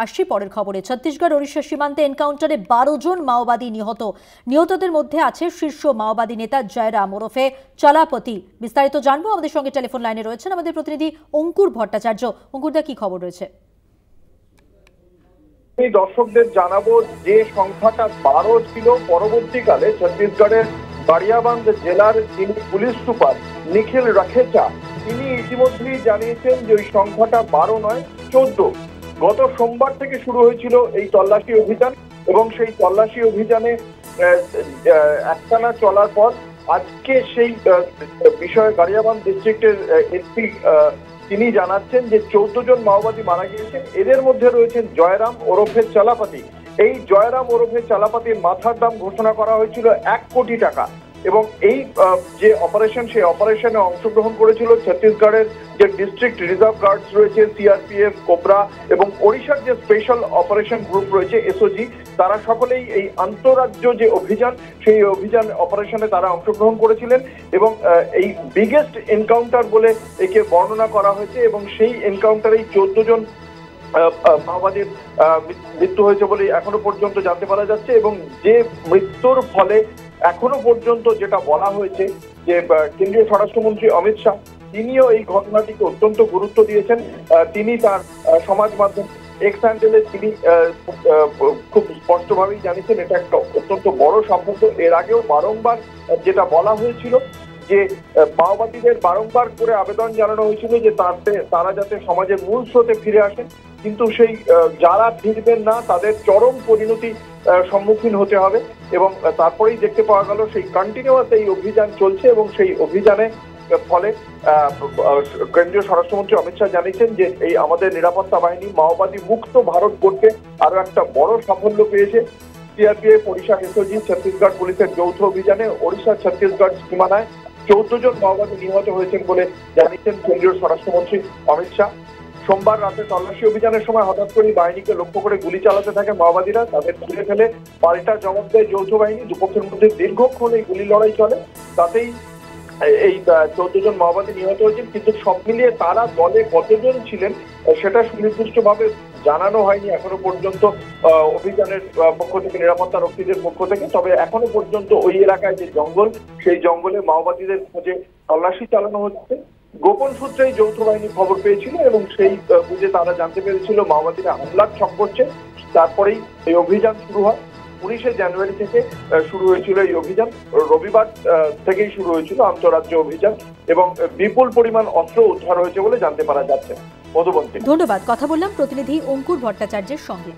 আসছি পরের খবরে। ছত্তিশগড় ওড়িশা সীমান্তে এনকাউন্টারে 12 জন মাওবাদী নিহত। নিহতদের মধ্যে আছে শীর্ষ মাওবাদী নেতা জয়রাম ওরফে চলাপতি। বিস্তারিত জানবো, আমাদের সঙ্গে টেলিফোন লাইনে রয়েছেন আমাদের প্রতিনিধি অঙ্কুর ভট্টাচার্য। অঙ্কুরদা, কি খবর রয়েছে? দর্শকদের জানাবো যে সংখ্যাটা 12 ছিল, পরবর্তীকালে ছত্তিশগড়ের গাড়িয়াবান্ধ জেলার যিনি পুলিশ সুপার নিখিল রাখেচা, তিনি ইতিমধ্যেই জানিয়েছেন যে ওই সংখ্যাটা 12 নয়, 14। গত সোমবার থেকে শুরু হয়েছিল এই তল্লাশি অভিযান এবং সেই তল্লাশি অভিযানে একটানা চলার পর আজকে সেই বিষয়ে গাড়িয়াবান্ধ ডিস্ট্রিক্টের এসপি তিনি জানাচ্ছেন যে 14 জন মাওবাদী মারা গিয়েছেন। এদের মধ্যে রয়েছেন জয়রাম ওরফে চালাপাতি। এই জয়রাম ওরফে চালাপাতির মাথার দাম ঘোষণা করা হয়েছিল 1 কোটি টাকা এবং এই যে অপারেশন, সেই অপারেশনে অংশগ্রহণ করেছিল ছত্তিশগড়ের যে ডিস্ট্রিক্ট রিজার্ভ গার্ডস রয়েছে, সিআরপিএফ, কোবরা এবং ওড়িশার যে স্পেশাল অপারেশন গ্রুপ রয়েছে এসওজি, তারা সকলেই এই আন্তঃরাজ্য যে অভিযান, সেই অভিযান অপারেশনে তারা অংশগ্রহণ করেছিলেন এবং এই বিগেস্ট এনকাউন্টার বলে একে বর্ণনা করা হয়েছে এবং সেই এনকাউন্টারেই 14 জন মাওবাদীর মৃত্যু হয়েছে বলে এখনো পর্যন্ত জানতে পারা যাচ্ছে। এবং যে মৃত্যুর ফলে এখনো পর্যন্ত যেটা বলা হয়েছে যে কেন্দ্রীয় স্বরাষ্ট্রমন্ত্রী অমিত শাহ তিনিও এই ঘটনাটিকে অত্যন্ত গুরুত্ব দিয়েছেন। তিনি তার সমাজ মাধ্যম এক্স হ্যান্ডেলে তিনি খুব স্পষ্টভাবেই জানিয়েছেন এটা একটা অত্যন্ত বড় সাফল্য। এর আগেও বারংবার যেটা বলা হয়েছিল যে মাওবাদীদের বারংবার করে আবেদন জানানো হয়েছিল যে তারা যাতে সমাজের মূল স্রোতে ফিরে আসেন, কিন্তু সেই যারা ফিরবেন না তাদের চরম পরিণতি সম্মুখীন হতে হবে। এবং তারপরেই দেখতে পাওয়া গেল সেই কন্টিনিউয়াস এই অভিযান চলছে এবং সেই অভিযানে ফলে কেন্দ্রীয় স্বরাষ্ট্রমন্ত্রী অমিত শাহ জানিয়েছেন যে এই আমাদের নিরাপত্তা বাহিনী মাওবাদী মুক্ত ভারত করতে আরো একটা বড় সাফল্য পেয়েছে। সিআরপিএফ, ওড়িশা এসওজি, ছত্তিশগড় পুলিশের যৌথ অভিযানে ওড়িশা ছত্তিশগড় সীমানায় 14 জন মাওবাদী নিহত হয়েছেন বলে জানিয়েছেন কেন্দ্রীয় স্বরাষ্ট্রমন্ত্রী অমিত শাহ। সোমবার রাতে তল্লাশি অভিযানের সময় হঠাৎ করে বাহিনীকে লক্ষ্য করে গুলি চালাতে থাকে মাওবাদীরা, তাদের ঘিরে ফেলে পাল্টা জবাব দেয় যৌথ বাহিনী। দুপক্ষের মধ্যে দীর্ঘক্ষণ এই গুলি লড়াই চলে, তাতেই এই 14 জন মাওবাদী নিহত হয়েছেন। কিন্তু সব মিলিয়ে তারা দলে কতজন ছিলেন সেটা সুনির্দিষ্টভাবে জানানো হয়নি এখনো পর্যন্ত অভিযানের পক্ষ থেকে, নিরাপত্তা রক্ষীদের পক্ষ থেকে। তবে এখনো পর্যন্ত ওই এলাকায় যে জঙ্গল, সেই জঙ্গলে মাওবাদীদের খোঁজে তল্লাশি চালানো হচ্ছে। গোপন সূত্রে যৌথ বাহিনী খবর পেয়েছিল এবং সেই বুঝে তারা জানতে পেরেছিল মাওবাদীরা হামলার ছক করছে। তারপরেই এই অভিযান শুরু হয়। 19শে জানুয়ারি থেকে শুরু হয়েছিল এই অভিযান, রবিবার থেকেই শুরু হয়েছিল আন্তঃরাজ্য অভিযান এবং বিপুল পরিমাণ অস্ত্র উদ্ধার হয়েছে বলে জানতে পারা যাচ্ছে। মধুবন্তী, ধন্যবাদ। কথা বললাম প্রতিনিধি অঙ্কুর ভট্টাচার্যের সঙ্গে।